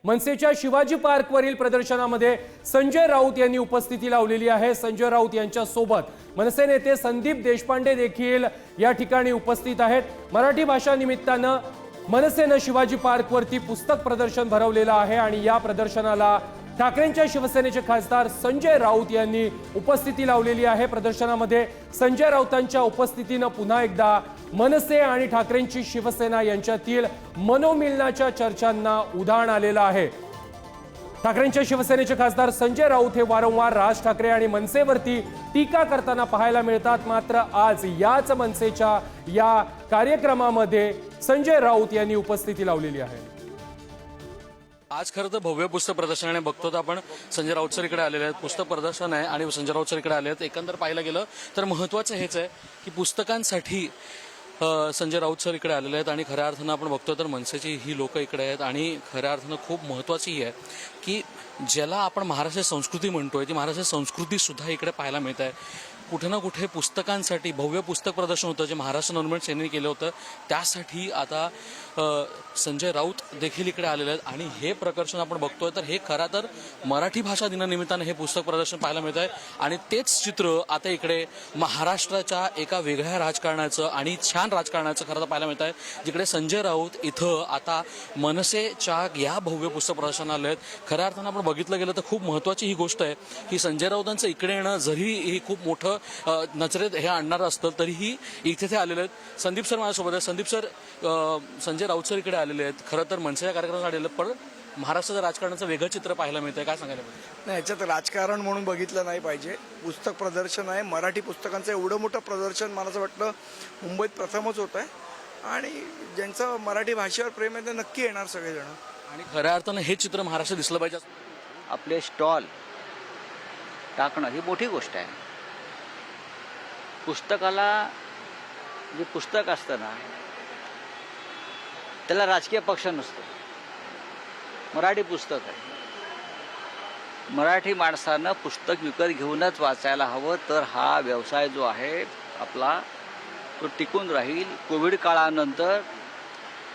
मनसेच्या शिवाजी पार्कवरील प्रदर्शनामध्ये संजय राऊत यांनी उपस्थिती लावलेली आहे। संजय राऊत यांच्या सोबत मनसे नेते संदीप देशपांडे देखील या ठिकाणी उपस्थित आहेत। मराठी भाषा निमित्तानं मनसेनं शिवाजी पार्कवरती पुस्तक प्रदर्शन भरवलेलं आहे आणि या प्रदर्शनाला ठाकरेंच्या शिवसेनेचे खासदार संजय राऊत यांनी उपस्थिती लावलेली आहे। प्रदर्शनामध्ये संजय राऊतांच्या उपस्थितीनं पुन्हा एकदा मनसे आणि ठाकरेंची शिवसेना यांच्यातील मनोमिलनाच्या चर्चांना उधाण आलेलं आहे। ठाकरेंच्या शिवसेनेचे खासदार संजय राऊत हे वारंवार राज ठाकरे आणि मनसेवरती टीका करताना पाहायला मिळतात, मात्र आज याच मनसेच्या या कार्यक्रमामध्ये संजय राऊत यांनी उपस्थिती लावलेली आहे। आज खरं तर भव्य पुस्तक प्रदर्शनाने बघतो तर आपण संजय राऊत सर इकडे आलेले आहेत। पुस्तक प्रदर्शन आहे आणि संजय राऊत सर इकडे आले आहेत। एकंदर पाहायला गेलं तर महत्त्वाचं हेच आहे की पुस्तकांसाठी संजय राऊत सर इकडे आलेले आहेत आणि खऱ्या अर्थानं आपण बघतो तर मनसेची ही लोक इकडे आहेत आणि खऱ्या अर्थानं खूप महत्त्वाची ही आहे की ज्याला आपण महाराष्ट्र संस्कृती म्हणतोय ती महाराष्ट्र संस्कृती सुद्धा इकडे पाहायला मिळत आहे। कुठे ना कुठे पुस्तकांसाठी भव्य पुस्तक प्रदर्शन होतं जे महाराष्ट्र नवनिर्माण सेनेने केलं होतं, त्यासाठी आता संजय राऊत देखील इकडे आलेले आहेत आणि हे प्रकर्षण आपण बघतोय तर हे खरं तर मराठी भाषा दिनानिमित्तानं हे पुस्तक प्रदर्शन पाहायला मिळत आहे आणि तेच चित्र आता इकडे महाराष्ट्राच्या एका वेगळ्या राजकारणाचं आणि छान राजकारणाचं खरं तर पाहायला मिळत आहे, जिकडे संजय राऊत इथं आता मनसेच्या या भव्य पुस्तक प्रदर्शनाला आले आहेत। खऱ्या अर्थानं आपण बघितलं गेलं तर खूप महत्त्वाची ही गोष्ट आहे की संजय राऊतांचं इकडे येणं जरी ही खूप मोठं नजरेत हे आणणार असतं तरीही इथे ते आलेले आहेत। संदीप सर माझ्यासोबत आहे। संदीप सर, संजय राऊत सर इकडे आलेले आहेत, खरं तर मनसेच्या कार्यक्रमात आलेले पण महाराष्ट्राच्या राजकारणाचं वेगळं चित्र पाहायला मिळतंय, काय सांगायला पाहिजे? नाही, याच्यात राजकारण म्हणून बघितलं नाही पाहिजे। पुस्तक प्रदर्शन आहे, मराठी पुस्तकांचं एवढं मोठं प्रदर्शन मला असं वाटतं मुंबईत प्रथमच होत आहे आणि ज्यांचं मराठी भाषेवर प्रेम आहे ते नक्की येणार सगळेजण आणि खऱ्या अर्थानं हे चित्र महाराष्ट्र दिसलं पाहिजे। आपले स्टॉल टाकणं ही मोठी गोष्ट आहे। पुस्तकाला जे पुस्तक असतं ना त्याला राजकीय पक्ष नसतो। मराठी पुस्तक आहे, मराठी माणसानं पुस्तक विकत घेऊनच वाचायला हवं, तर हा व्यवसाय जो आहे आपला तो टिकून राहील। कोविड काळानंतर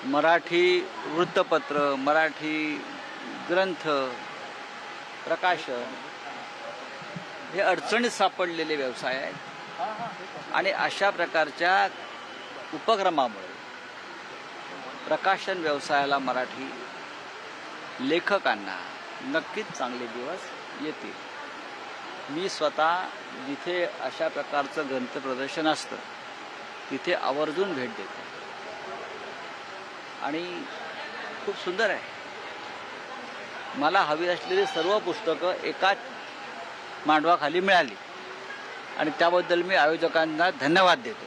मराठी वृत्तपत्र, मराठी ग्रंथ प्रकाशन हे अडचणीत सापडलेले व्यवसाय आहेत आणि अशा प्रकारच्या उपक्रमामुळे प्रकाशन व्यवसायाला, मराठी लेखकांना नक्कीच चांगले दिवस येतील। मी स्वतः जिथे अशा प्रकारचं ग्रंथ प्रदर्शन असतं तिथे आवर्जून भेट देतो आणि खूप सुंदर आहे। मला हवी असलेली सर्व पुस्तकं एकाच मांडवाखाली मिळाली आणि त्याबद्दल मी आयोजकांना धन्यवाद देतो।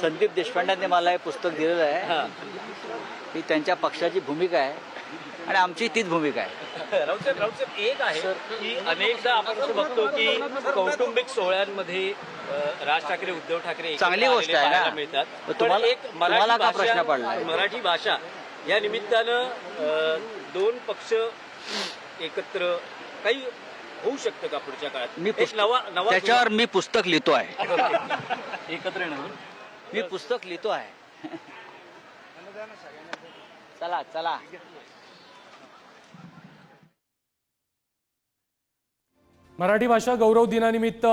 संदीप देशपांडेंनी मला हे पुस्तक दिलेलं आहे, ही त्यांच्या पक्षाची भूमिका आहे आणि आमची तीच भूमिका आहे। राऊत एक आहे की अनेकदा आपण असं बघतो की कौटुंबिक सोहळ्यांमध्ये राज ठाकरे, उद्धव ठाकरे चांगली गोष्ट आहे ना, मिळतात। तुम्हाला एक का प्रश्न पडला? मराठी भाषा या निमित्तानं दोन पक्ष एकत्र काही होऊ शकतं का पुढच्या काळात? मी त्याच्यावर मी पुस्तक लिहितो आहे। एकत्र येणं मी पुस्तक लिहितो आहे। चला चला। मराठी भाषा गौरव दिनानिमित्त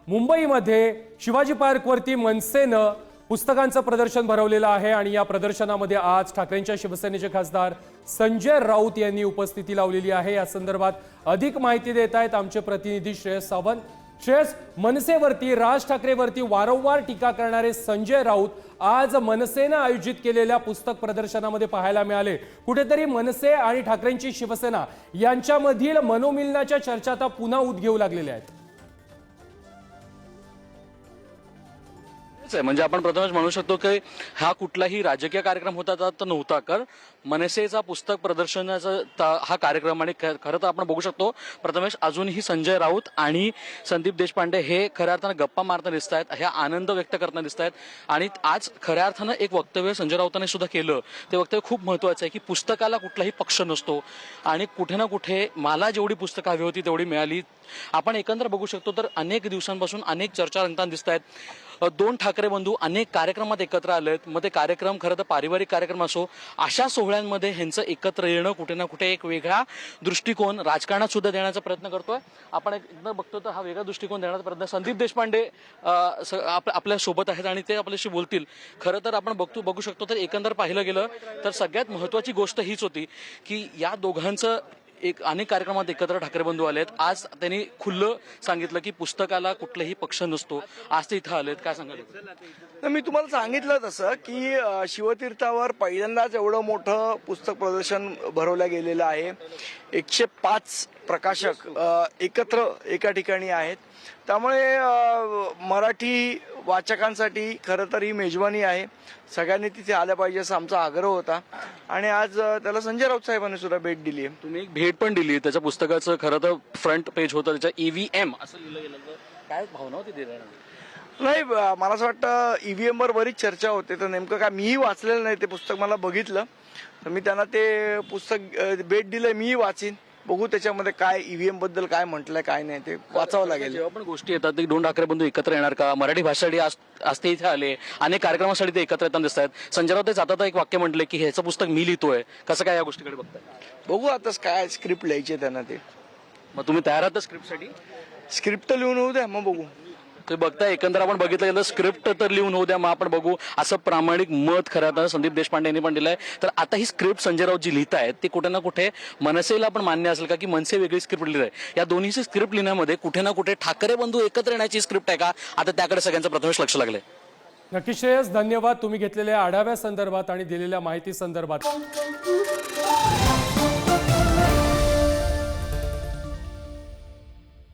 मुंबईमध्ये शिवाजी पार्कवरती मनसेनं पुस्तकांचं प्रदर्शन भरवलेलं आहे आणि या प्रदर्शनामध्ये आज ठाकरेंच्या शिवसेनेचे खासदार संजय राऊत यांनी उपस्थिती लावलेली आहे। या संदर्भात अधिक माहिती देत आहेत आमचे प्रतिनिधी श्रेयस सावंत। श्रेयस, मनसेवरती, राज ठाकरेवरती वारंवार टीका करणारे संजय राऊत आज मनसेनं आयोजित केलेल्या पुस्तक प्रदर्शनामध्ये पाहायला मिळाले। कुठेतरी मनसे आणि ठाकरेंची शिवसेना यांच्यामधील मनोमिलनाच्या चर्चा आता पुन्हा उद्भवू लागलेल्या आहेत। आहे म्हणजे आपण प्रथमच म्हणू शकतो की हा कुठलाही राजकीय कार्यक्रम होता तर नव्हता, कारण मनसेचा पुस्तक प्रदर्शनाचा हा कार्यक्रम आणि खरं तर आपण बघू शकतो प्रथमेश अजूनही संजय राऊत आणि संदीप देशपांडे हे खऱ्या अर्थानं गप्पा मारताना दिसत आहेत, हे आनंद व्यक्त करताना दिसत आहेत. आणि आज खऱ्या अर्थानं एक वक्तव्य संजय राऊतांनी सुद्धा केलं, ते वक्तव्य खूप महत्वाचं आहे की पुस्तकाला कुठलाही पक्ष नसतो आणि कुठे ना कुठे मला जेवढी पुस्तकं हवी होती तेवढी मिळाली. आपण एकंदर बघू शकतो तर अनेक दिवसांपासून अनेक चर्चा रंगताना दिसत आहेत. दोन ठाकरे बंधू अनेक कार्यक्रमात एकत्र आलेत. मग ते कार्यक्रम खरं तर पारिवारिक कार्यक्रम असो, अशा सोहळ्यांमध्ये ह्यांचं एकत्र येणं कुठे ना कुठे एक वेगळा दृष्टिकोन राजकारणात सुद्धा देण्याचा प्रयत्न करतोय. आपण एकदा बघतो तर हा वेगळा दृष्टिकोन देण्याचा प्रयत्न संदीप देशपांडे आपल्या सोबत आहेत आणि ते आपल्याशी बोलतील. खरं तर आपण बघू शकतो तर एकंदर पाहिलं गेलं तर सगळ्यात महत्वाची गोष्ट हीच होती की या दोघांचं एक अनेक कार्यक्रमात एकत्र ठाकरे बंधू आलेत. आज त्यांनी खुल्लं सांगितलं की पुस्तकाला कुठलाही पक्ष नसतो. आज ते इथं आलेत, काय सांगाल? तर मी तुम्हाला सांगितलं तसं की शिवतीर्थावर पहिल्यांदाच एवढं मोठं पुस्तक प्रदर्शन भरवलं गेलेलं आहे. 105 प्रकाशक एकत्र एका ठिकाणी आहेत. त्यामुळे मराठी वाचकांसाठी खरं तर ही मेजवानी आहे. सगळ्यांनी तिथे आलं पाहिजे असा आमचा आग्रह होता आणि आज त्याला संजय राऊत साहेबांनी सुद्धा भेट दिली आहे. तुम्ही एक भेट पण दिली, त्याच्या पुस्तकाचं खरं तर फ्रंट पेज होतं, त्याच्या EVM असं लिहिलं गेलं. काय भावना होती ते? नाही, मला असं वाटतं EVM वर बरीच चर्चा होते. तर नेमकं काय, मीही वाचलेलं नाही ते पुस्तक, मला बघितलं तर मी त्यांना ते पुस्तक भेट दिलं. मीही वाचीन, बघू त्याच्यामध्ये काय EVM बद्दल काय म्हटलंय काय नाही ते वाचावं लागेल. जेव्हा पण गोष्टी येतात ते दोन ठाकरे बंधू एकत्र येणार का? मराठी भाषेसाठी आज ते इथे आले, अनेक कार्यक्रमासाठी ते एकत्र येताना दिसत आहेत. संजय राऊत जाता एक वाक्य म्हटले की ह्याचं पुस्तक मी लिहितोय. कसं काय या गोष्टीकडे बघताय? बघू आता काय स्क्रिप्ट लिहायची त्यांना. ते मग तुम्ही तयार आहात स्क्रिप्टसाठी? स्क्रिप्ट लिहून होऊ द्या, मग बघू. ते बघताय एकंदर आपण बघितलं गेलं स्क्रिप्ट तर लिहून होऊ द्या, मग आपण बघू असं प्रामाणिक मत खरं तर संदीप देशपांडे यांनी पण दिलंय. तर आता ही स्क्रिप्ट संजय राऊत जी लिहितायत ते कुठे ना कुठे मनसेला पण मान्य असेल का की मनसे वेगळी स्क्रिप्ट लिहित आहे? या दोन्हीची स्क्रिप्ट लिहिण्यामध्ये कुठे ना कुठे ठाकरे बंधू एकत्र येण्याची स्क्रिप्ट आहे का? आता त्याकडे सगळ्यांचं प्रथमेश लक्ष लागलंय. नक्की श्रेयस, धन्यवाद तुम्ही घेतलेल्या आढाव्या संदर्भात आणि दिलेल्या माहिती संदर्भात.